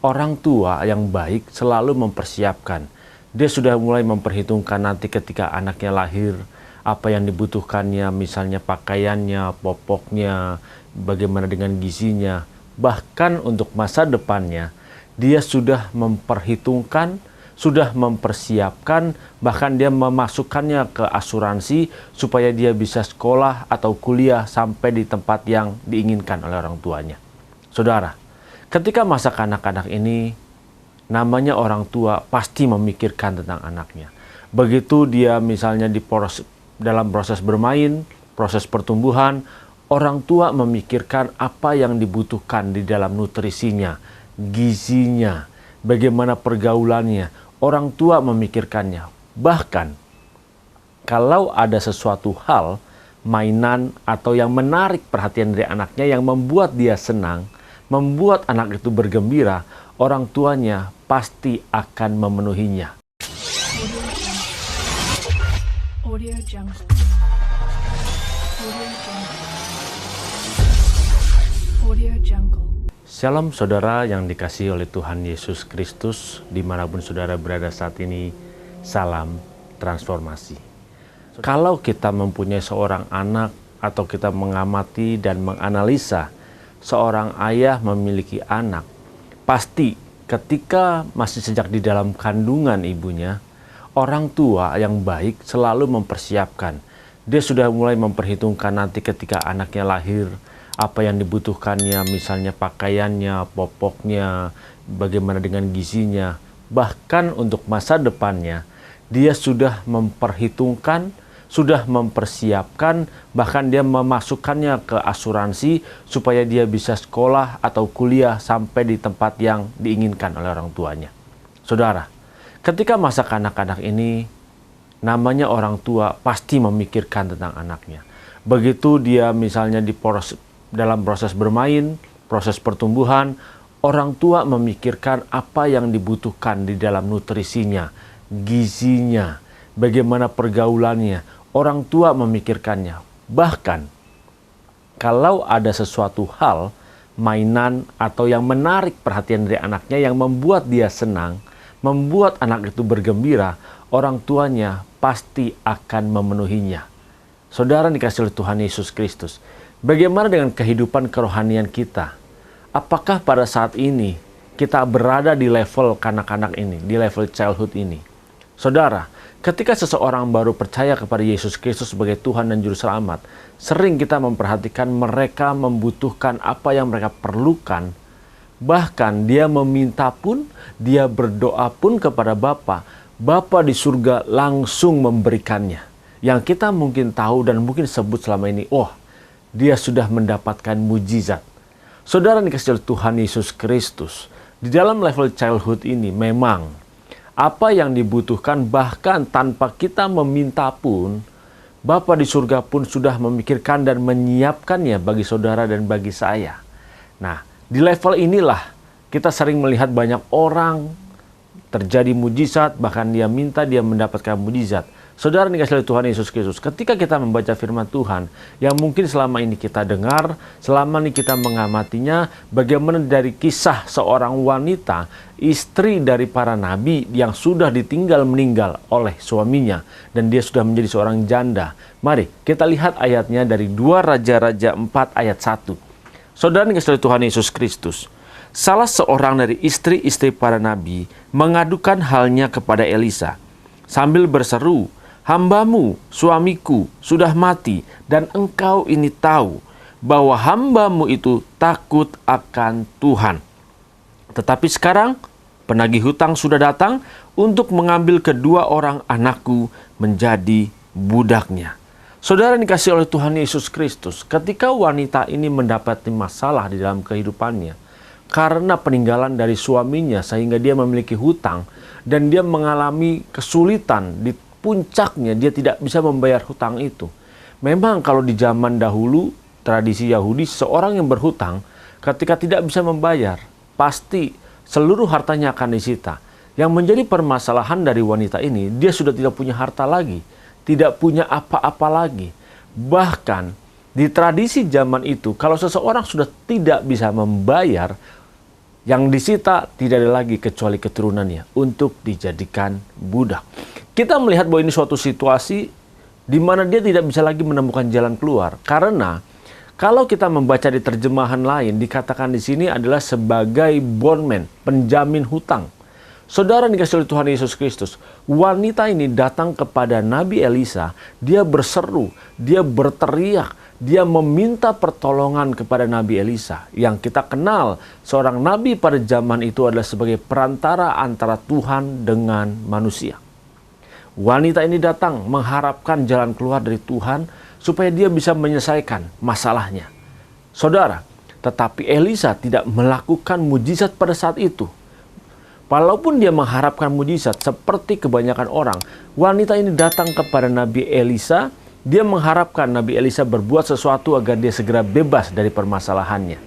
Orang tua yang baik selalu mempersiapkan. Dia sudah mulai memperhitungkan nanti ketika anaknya lahir, apa yang dibutuhkannya, misalnya pakaiannya, popoknya, bagaimana dengan gizinya. Bahkan untuk masa depannya, dia sudah memperhitungkan, sudah mempersiapkan, bahkan dia memasukkannya ke asuransi supaya dia bisa sekolah atau kuliah sampai di tempat yang diinginkan oleh orang tuanya. Saudara, ketika masa kanak-kanak ini, namanya orang tua pasti memikirkan tentang anaknya. Begitu dia misalnya dalam proses bermain, proses pertumbuhan, orang tua memikirkan apa yang dibutuhkan di dalam nutrisinya, gizinya, bagaimana pergaulannya. Orang tua memikirkannya. Bahkan, kalau ada sesuatu hal, mainan atau yang menarik perhatian dari anaknya yang membuat dia senang, membuat anak itu bergembira, orang tuanya pasti akan memenuhinya. Audio Jungle. Audio Jungle. Audio Jungle. Shalom saudara yang dikasihi oleh Tuhan Yesus Kristus, dimanapun saudara berada saat ini, salam transformasi. Kalau kita mempunyai seorang anak atau kita mengamati dan menganalisa seorang ayah memiliki anak, pasti ketika masih sejak di dalam kandungan ibunya, orang tua yang baik selalu mempersiapkan. Dia sudah mulai memperhitungkan nanti ketika anaknya lahir, apa yang dibutuhkannya, misalnya pakaiannya, popoknya, bagaimana dengan gizinya. Bahkan untuk masa depannya, dia sudah memperhitungkan, sudah mempersiapkan, bahkan dia memasukkannya ke asuransi supaya dia bisa sekolah atau kuliah sampai di tempat yang diinginkan oleh orang tuanya. Saudara, ketika masa kanak-kanak ini, namanya orang tua pasti memikirkan tentang anaknya. Begitu dia misalnya dalam proses bermain, proses pertumbuhan, orang tua memikirkan apa yang dibutuhkan di dalam nutrisinya, gizinya, bagaimana pergaulannya. Orang tua memikirkannya. Bahkan, kalau ada sesuatu hal, mainan atau yang menarik perhatian dari anaknya yang membuat dia senang, membuat anak itu bergembira, orang tuanya pasti akan memenuhinya. Saudara dikasihi oleh Tuhan Yesus Kristus, bagaimana dengan kehidupan kerohanian kita? Apakah pada saat ini kita berada di level kanak-kanak ini, di level childhood ini? Saudara, ketika seseorang baru percaya kepada Yesus Kristus sebagai Tuhan dan Juru Selamat, sering kita memperhatikan mereka membutuhkan apa yang mereka perlukan. Bahkan dia meminta pun, dia berdoa pun kepada Bapa. Bapa di surga langsung memberikannya. Yang kita mungkin tahu dan mungkin sebut selama ini, dia sudah mendapatkan mujizat. Saudara dikasihi oleh Tuhan Yesus Kristus, di dalam level childhood ini memang apa yang dibutuhkan bahkan tanpa kita meminta pun, Bapa di surga pun sudah memikirkan dan menyiapkannya bagi saudara dan bagi saya. Nah, di level inilah kita sering melihat banyak orang terjadi mujizat, bahkan dia minta dia mendapatkan mujizat. Saudara dikasihi oleh Tuhan Yesus Kristus, ketika kita membaca firman Tuhan yang mungkin selama ini kita dengar, selama ini kita mengamatinya, bagaimana dari kisah seorang wanita, istri dari para nabi yang sudah ditinggal meninggal oleh suaminya, dan dia sudah menjadi seorang janda. Mari kita lihat ayatnya dari 2 Raja-Raja 4 ayat 1. Saudara dikasihi oleh Tuhan Yesus Kristus, salah seorang dari istri-istri para nabi mengadukan halnya kepada Elisa sambil berseru, "Hambamu, suamiku, sudah mati, dan engkau ini tahu bahwa hambamu itu takut akan Tuhan. Tetapi sekarang penagih hutang sudah datang untuk mengambil kedua orang anakku menjadi budaknya." Saudara dikasihi oleh Tuhan Yesus Kristus, ketika wanita ini mendapati masalah di dalam kehidupannya karena peninggalan dari suaminya sehingga dia memiliki hutang dan dia mengalami kesulitan di puncaknya, dia tidak bisa membayar hutang itu. Memang kalau di zaman dahulu, tradisi Yahudi, seorang yang berhutang ketika tidak bisa membayar, pasti seluruh hartanya akan disita. Yang menjadi permasalahan dari wanita ini, dia sudah tidak punya harta lagi, tidak punya apa-apa lagi. Bahkan di tradisi zaman itu, kalau seseorang sudah tidak bisa membayar Yang disita tidak ada lagi kecuali keturunannya untuk dijadikan budak. Kita melihat bahwa ini suatu situasi di mana dia tidak bisa lagi menemukan jalan keluar. Karena kalau kita membaca di terjemahan lain, dikatakan di sini adalah sebagai bondman, penjamin hutang. Saudara dikasihi oleh Tuhan Yesus Kristus, wanita ini datang kepada Nabi Elisa, dia berseru, dia berteriak, dia meminta pertolongan kepada Nabi Elisa. Yang kita kenal, seorang nabi pada zaman itu adalah sebagai perantara antara Tuhan dengan manusia. Wanita ini datang mengharapkan jalan keluar dari Tuhan supaya dia bisa menyelesaikan masalahnya. Saudara, tetapi Elisa tidak melakukan mujizat pada saat itu. Walaupun dia mengharapkan mujizat seperti kebanyakan orang, wanita ini datang kepada Nabi Elisa. Dia mengharapkan Nabi Elisa berbuat sesuatu agar dia segera bebas dari permasalahannya.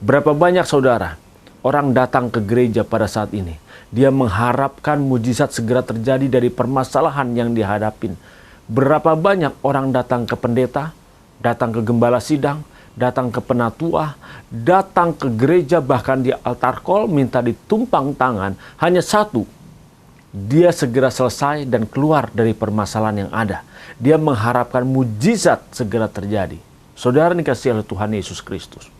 Berapa banyak saudara orang datang ke gereja pada saat ini? Dia mengharapkan mujizat segera terjadi dari permasalahan yang dihadapin. Berapa banyak orang datang ke pendeta, datang ke gembala sidang, datang ke penatua, datang ke gereja, bahkan di altar call minta ditumpang tangan. Hanya satu, dia segera selesai dan keluar dari permasalahan yang ada. Dia mengharapkan mujizat segera terjadi. Saudara dikasihi oleh Tuhan Yesus Kristus,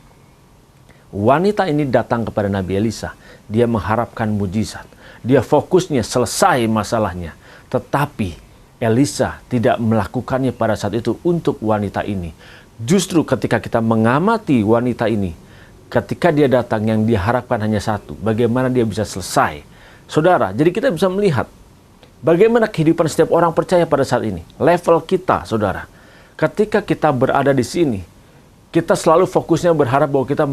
wanita ini datang kepada Nabi Elisa. Dia mengharapkan mujizat. Dia fokusnya selesai masalahnya. Tetapi Elisa tidak melakukannya pada saat itu untuk wanita ini. Justru ketika kita mengamati wanita ini, ketika dia datang yang diharapkan hanya satu, bagaimana dia bisa selesai. Saudara, jadi kita bisa melihat bagaimana kehidupan setiap orang percaya pada saat ini. Level kita, saudara. Ketika kita berada di sini, kita selalu fokusnya berharap bahwa kita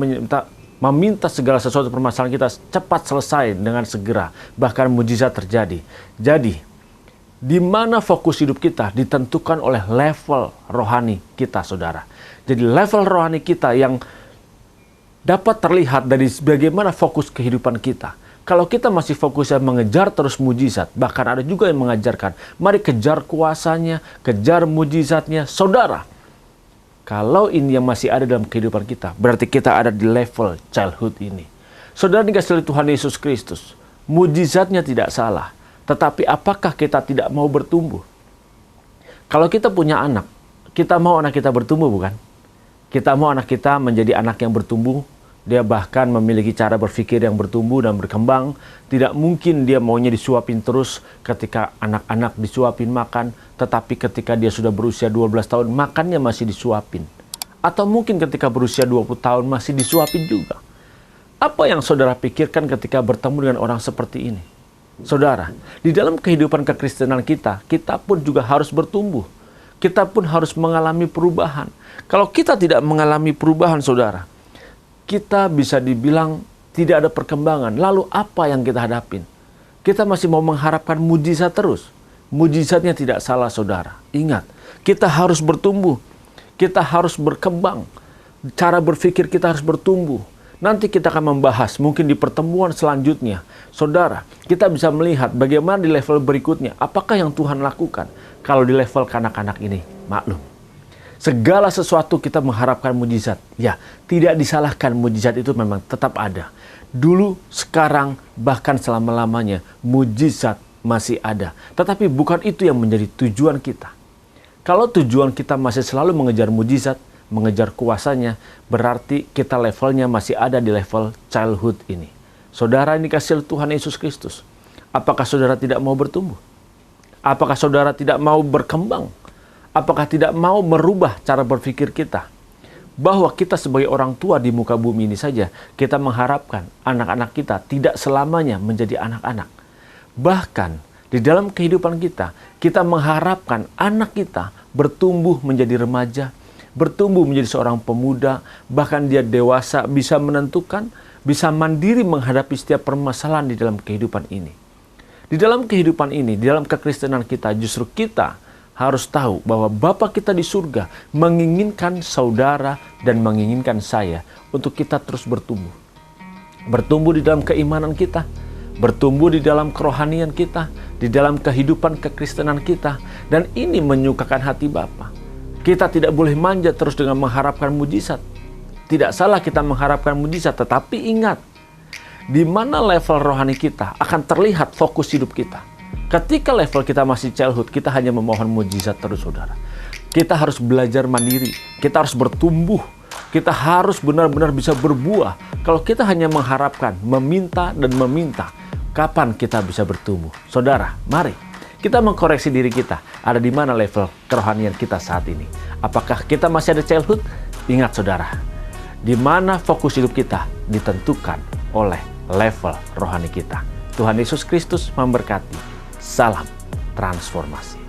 meminta segala sesuatu permasalahan kita cepat selesai dengan segera. Bahkan mujizat terjadi. Jadi, di mana fokus hidup kita ditentukan oleh level rohani kita, saudara. Jadi level rohani kita yang dapat terlihat dari bagaimana fokus kehidupan kita. Kalau kita masih fokusnya mengejar terus mujizat, bahkan ada juga yang mengajarkan, mari kejar kuasanya, kejar mujizatnya. Saudara, kalau ini yang masih ada dalam kehidupan kita, berarti kita ada di level childhood ini. Saudara dikasihi oleh Tuhan Yesus Kristus, mujizatnya tidak salah. Tetapi apakah kita tidak mau bertumbuh? Kalau kita punya anak, kita mau anak kita bertumbuh, bukan? Kita mau anak kita menjadi anak yang bertumbuh. Dia bahkan memiliki cara berpikir yang bertumbuh dan berkembang. Tidak mungkin dia maunya disuapin terus ketika anak-anak disuapin makan. Tetapi ketika dia sudah berusia 12 tahun, makannya masih disuapin. Atau mungkin ketika berusia 20 tahun masih disuapin juga. Apa yang saudara pikirkan ketika bertemu dengan orang seperti ini? Saudara, di dalam kehidupan kekristenan kita, kita pun juga harus bertumbuh. Kita pun harus mengalami perubahan. Kalau kita tidak mengalami perubahan, saudara, kita bisa dibilang tidak ada perkembangan. Lalu apa yang kita hadapin? Kita masih mau mengharapkan mujizat terus. Mujizatnya tidak salah, saudara. Ingat, kita harus bertumbuh. Kita harus berkembang. Cara berpikir kita harus bertumbuh. Nanti kita akan membahas mungkin di pertemuan selanjutnya. Saudara, kita bisa melihat bagaimana di level berikutnya. Apakah yang Tuhan lakukan? Kalau di level kanak-kanak ini, maklum. Segala sesuatu kita mengharapkan mujizat. Ya, tidak disalahkan, mujizat itu memang tetap ada. Dulu, sekarang, bahkan selama-lamanya, mujizat masih ada. Tetapi bukan itu yang menjadi tujuan kita. Kalau tujuan kita masih selalu mengejar mujizat, mengejar kuasanya, berarti kita levelnya masih ada di level childhood ini. Saudara ini dikasihi Tuhan Yesus Kristus. Apakah saudara tidak mau bertumbuh? Apakah saudara tidak mau berkembang? Apakah tidak mau merubah cara berpikir kita? Bahwa kita sebagai orang tua di muka bumi ini saja, kita mengharapkan anak-anak kita tidak selamanya menjadi anak-anak. Bahkan di dalam kehidupan kita, kita mengharapkan anak kita bertumbuh menjadi remaja, bertumbuh menjadi seorang pemuda, bahkan dia dewasa, bisa menentukan, bisa mandiri menghadapi setiap permasalahan di dalam kehidupan ini. Di dalam kehidupan ini, di dalam kekristenan kita, justru kita harus tahu bahwa Bapa kita di surga menginginkan saudara dan menginginkan saya untuk kita terus bertumbuh. Bertumbuh di dalam keimanan kita, bertumbuh di dalam kerohanian kita, di dalam kehidupan kekristenan kita, dan ini menyukakan hati Bapa. Kita tidak boleh manja terus dengan mengharapkan mujizat. Tidak salah kita mengharapkan mujizat, tetapi ingat, Di mana level rohani kita akan terlihat fokus hidup kita. Ketika level kita masih childhood, kita hanya memohon mujizat terus, saudara. Kita harus belajar mandiri, kita harus bertumbuh, kita harus benar-benar bisa berbuah. Kalau kita hanya mengharapkan, meminta dan meminta, kapan kita bisa bertumbuh? Saudara, mari kita mengkoreksi diri kita. Ada di mana level kerohanian kita saat ini? Apakah kita masih ada childhood? Ingat, saudara, di mana fokus hidup kita ditentukan oleh level rohani kita. Tuhan Yesus Kristus memberkati. Salam transformasi.